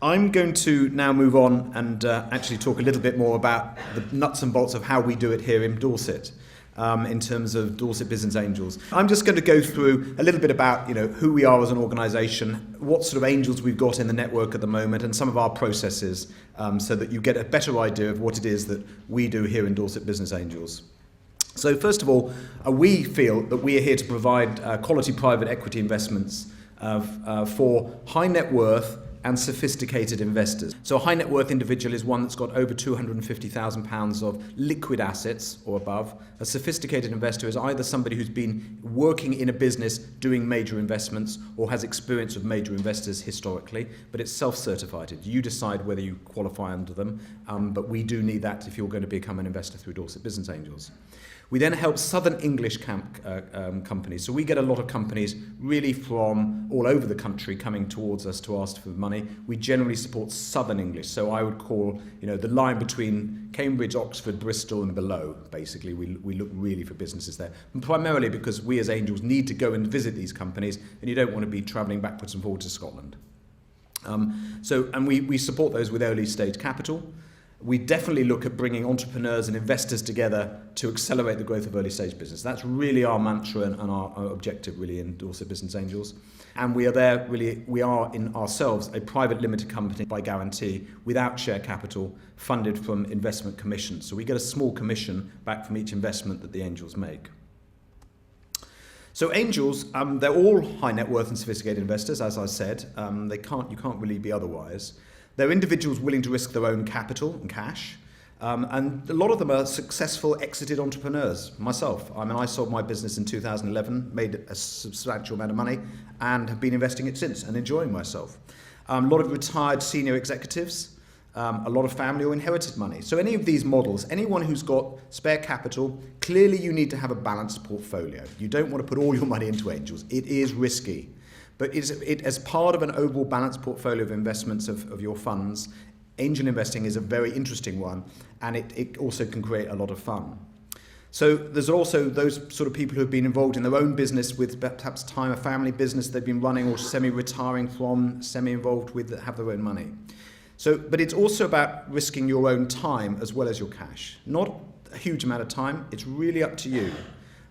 I'm going to now move on and actually talk a little bit more about the nuts and bolts of how we do it here in Dorset. In terms of Dorset Business Angels. I'm just going to go through a little bit about who we are as an organisation, what sort of angels we've got in the network at the moment, and some of our processes, so that you get a better idea of what it is that we do here in Dorset Business Angels. So first of all, we feel that we are here to provide quality private equity investments for high net worth and sophisticated investors. So a high net worth individual is one that's got over £250,000 of liquid assets or above. A sophisticated investor is either somebody who's been working in a business doing major investments or has experience of major investors historically, but it's self-certified. You decide whether you qualify under them, but we do need that if you're going to become an investor through Dorset Business Angels. We then help Southern English companies. So we get a lot of companies really from all over the country coming towards us to ask for money. We generally support Southern English. So I would call, the line between Cambridge, Oxford, Bristol and below. Basically, we look really for businesses there. And primarily because we as angels need to go and visit these companies, and you don't want to be travelling backwards and forwards to Scotland. We support those with early stage capital. We definitely look at bringing entrepreneurs and investors together to accelerate the growth of early stage business. That's really our mantra and our objective really in Dorset Business Angels. And we are in ourselves a private limited company by guarantee without share capital funded from investment commissions. So we get a small commission back from each investment that the angels make. So angels, they're all high net worth and sophisticated investors, as I said. You can't really be otherwise. They're individuals willing to risk their own capital and cash, and a lot of them are successful exited entrepreneurs. Myself, I sold my business in 2011, made a substantial amount of money, and have been investing it since and enjoying myself. A lot of retired senior executives, a lot of family or inherited money. So any of these models, anyone who's got spare capital, clearly you need to have a balanced portfolio. You don't want to put all your money into angels. It is risky. But as part of an overall balanced portfolio of investments of your funds, angel investing is a very interesting one, and it also can create a lot of fun. So there's also those sort of people who have been involved in their own business with perhaps a family business they've been running or semi-retiring from, semi-involved with, that have their own money. But it's also about risking your own time as well as your cash. Not a huge amount of time, it's really up to you.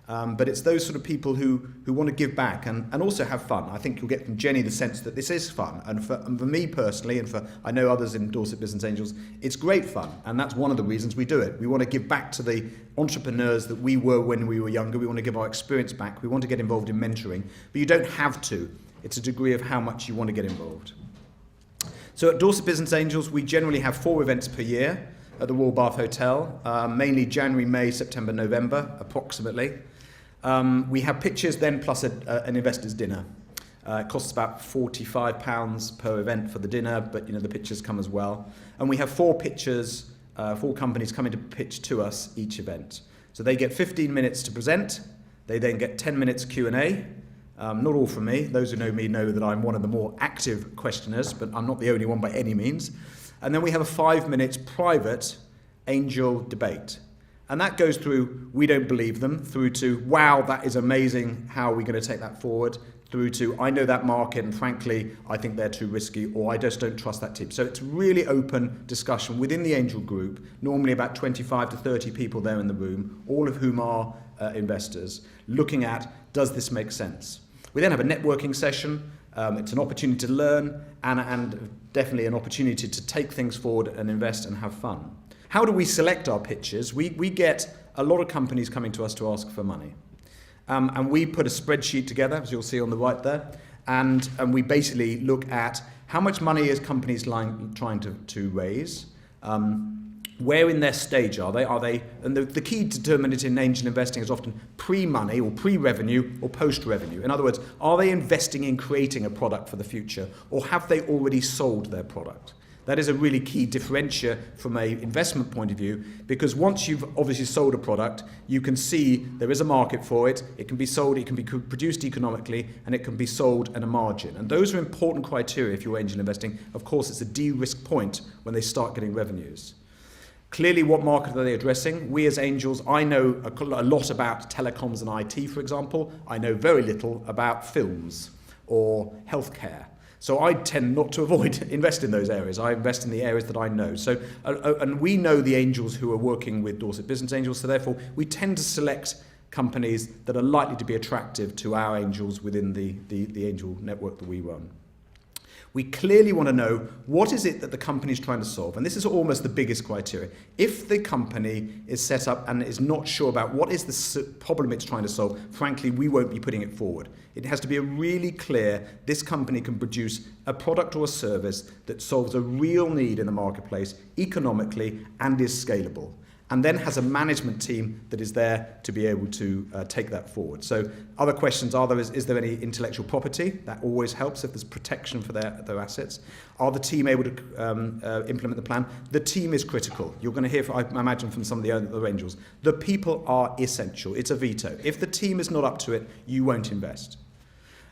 But it's those sort of people who want to give back and also have fun. I think you'll get from Jenny the sense that this is fun. And for me personally, and for I know others in Dorset Business Angels, it's great fun. And that's one of the reasons we do it. We want to give back to the entrepreneurs that we were when we were younger. We want to give our experience back. We want to get involved in mentoring. But you don't have to. It's a degree of how much you want to get involved. So at Dorset Business Angels, we generally have 4 events per year at the Royal Bath Hotel, mainly January, May, September, November, approximately. We have pitches then plus an investor's dinner. It costs about £45 per event for the dinner, but the pitches come as well. And we have 4 pitchers, 4 companies coming to pitch to us each event. So they get 15 minutes to present. They then get 10 minutes Q&A. Not all from me. Those who know me know that I'm one of the more active questioners, but I'm not the only one by any means. And then we have a 5-minute private angel debate. And that goes through, we don't believe them, through to, wow, that is amazing, how are we going to take that forward, through to, I know that market and frankly, I think they're too risky, or I just don't trust that team. So it's really open discussion within the angel group, normally about 25 to 30 people there in the room, all of whom are investors, looking at, does this make sense? We then have a networking session. It's an opportunity to learn and definitely an opportunity to take things forward and invest and have fun. How do we select our pitches? We get a lot of companies coming to us to ask for money. And we put a spreadsheet together, as you'll see on the right there, and we basically look at how much money is companies trying to raise, where in their stage are they, and the key determinant in angel investing is often pre-money or pre-revenue or post-revenue. In other words, are they investing in creating a product for the future, or have they already sold their product? That is a really key differentiator from an investment point of view, because once you've obviously sold a product, you can see there is a market for it, it can be sold, it can be produced economically, and it can be sold at a margin. And those are important criteria if you're angel investing. Of course, it's a de-risk point when they start getting revenues. Clearly, what market are they addressing? We as angels, I know a lot about telecoms and IT, for example. I know very little about films or healthcare. So I tend not to invest in those areas. I invest in the areas that I know. So, and we know the angels who are working with Dorset Business Angels, so therefore we tend to select companies that are likely to be attractive to our angels within the angel network that we run. We clearly want to know what is it that the company is trying to solve. And this is almost the biggest criteria. If the company is set up and is not sure about what is the problem it's trying to solve, frankly, we won't be putting it forward. It has to be a really clear, this company can produce a product or a service that solves a real need in the marketplace economically and is scalable, and then has a management team that is there to be able to take that forward. So other questions are, is there any intellectual property? That always helps if there's protection for their assets. Are the team able to implement the plan? The team is critical. You're going to hear, I imagine, from some of the other angels. The people are essential. It's a veto. If the team is not up to it, you won't invest.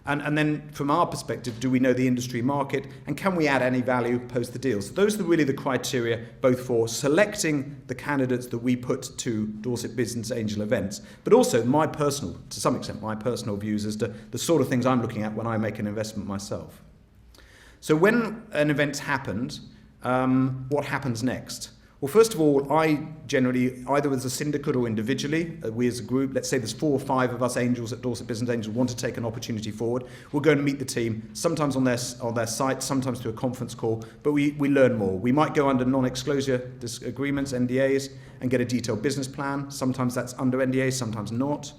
And then from our perspective, do we know the industry market, and can we add any value post the deal? So those are really the criteria both for selecting the candidates that we put to Dorset Business Angel events, but also to some extent, my personal views as to the sort of things I'm looking at when I make an investment myself. So when an event's happened, what happens next? Well, first of all, I generally, either as a syndicate or individually, we as a group, let's say there's 4 or 5 of us angels at Dorset Business Angels want to take an opportunity forward, we'll go and meet the team, sometimes on their site, sometimes through a conference call, but we learn more. We might go under non-disclosure agreements, NDAs, and get a detailed business plan. Sometimes that's under NDAs, sometimes not.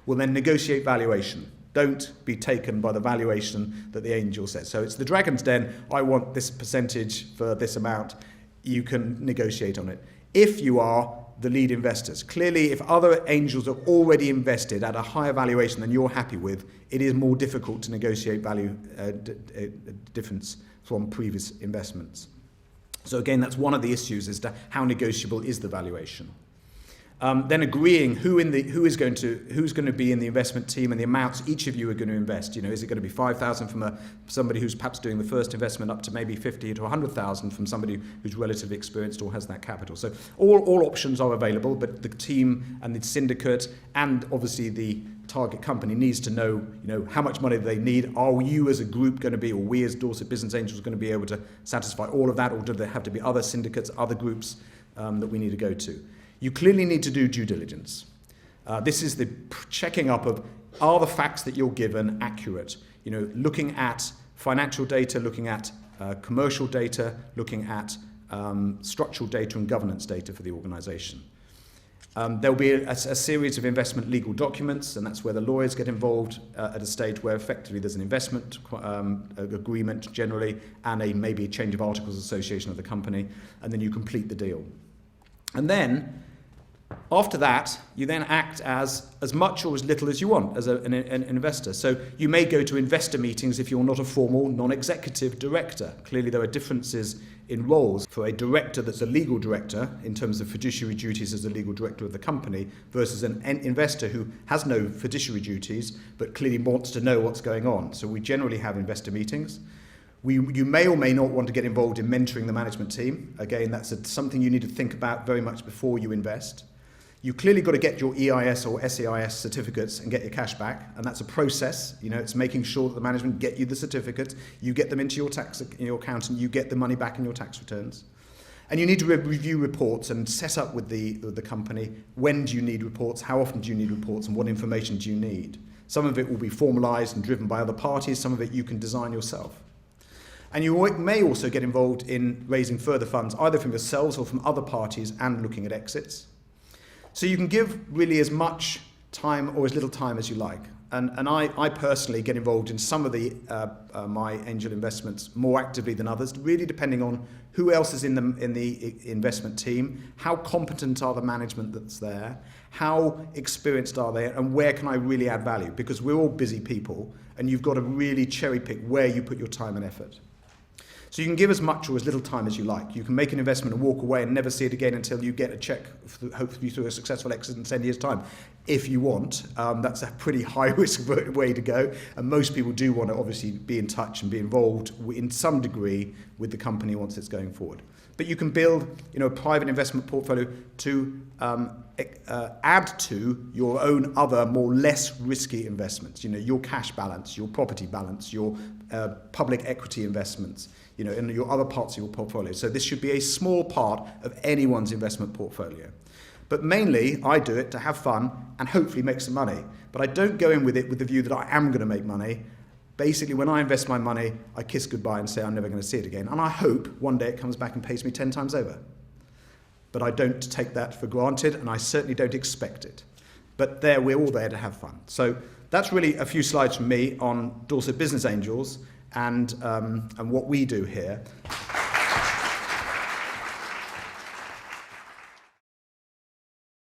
We'll then negotiate valuation. Don't be taken by the valuation that the angel says. So it's the Dragon's Den, I want this percentage for this amount. You can negotiate on it. If you are the lead investors, clearly if other angels have already invested at a higher valuation than you're happy with, it is more difficult to negotiate value difference from previous investments. So again, that's one of the issues as to how negotiable is the valuation. Then agreeing who's going to be in the investment team and the amounts each of you are going to invest. You know, is it going to be 5,000 from somebody who's perhaps doing the first investment up to maybe 50 to 100,000 from somebody who's relatively experienced or has that capital. So all options are available, but the team and the syndicate and obviously the target company needs to know, how much money they need. Are you as a group going to be, or we as Dorset Business Angels going to be able to satisfy all of that, or do there have to be other syndicates, other groups that we need to go to? You clearly need to do due diligence. This is the checking up of, are the facts that you're given accurate? Looking at financial data, looking at commercial data, looking at structural data and governance data for the organisation. There'll be a series of investment legal documents, and that's where the lawyers get involved at a stage where effectively there's an investment agreement generally, and maybe a change of articles of association of the company, and then you complete the deal. And then, after that, you then act as much or as little as you want as an investor. So you may go to investor meetings if you're not a formal non-executive director. Clearly there are differences in roles for a director that's a legal director in terms of fiduciary duties as a legal director of the company versus an investor who has no fiduciary duties but clearly wants to know what's going on. So we generally have investor meetings. You may or may not want to get involved in mentoring the management team. Again, that's something you need to think about very much before you invest. You clearly got to get your EIS or SEIS certificates and get your cash back, and that's a process. It's making sure that the management get you the certificates, you get them into your accountant, you get the money back in your tax returns. And you need to review reports and set up with the company, when do you need reports, how often do you need reports, and what information do you need. Some of it will be formalised and driven by other parties, some of it you can design yourself. And you may also get involved in raising further funds, either from yourselves or from other parties, and looking at exits. So you can give really as much time or as little time as you like. And I personally get involved in some of my angel investments more actively than others, really depending on who else is in the investment team, how competent are the management that's there, how experienced are they, and where can I really add value? Because we're all busy people, and you've got to really cherry pick where you put your time and effort. So you can give as much or as little time as you like. You can make an investment and walk away and never see it again until you get a check, hopefully through a successful exit in 10 years' time. If you want, that's a pretty high-risk way to go. And most people do want to obviously be in touch and be involved in some degree with the company once it's going forward. But you can build, a private investment portfolio to add to your own other, less risky investments. Your cash balance, your property balance, your public equity investments, in your other parts of your portfolio. So this should be a small part of anyone's investment portfolio. But mainly, I do it to have fun and hopefully make some money. But I don't go in with it with the view that I am going to make money. Basically, when I invest my money, I kiss goodbye and say I'm never going to see it again. And I hope one day it comes back and pays me 10 times over. But I don't take that for granted, and I certainly don't expect it. But we're all there to have fun. So that's really a few slides from me on Dorset Business Angels and what we do here.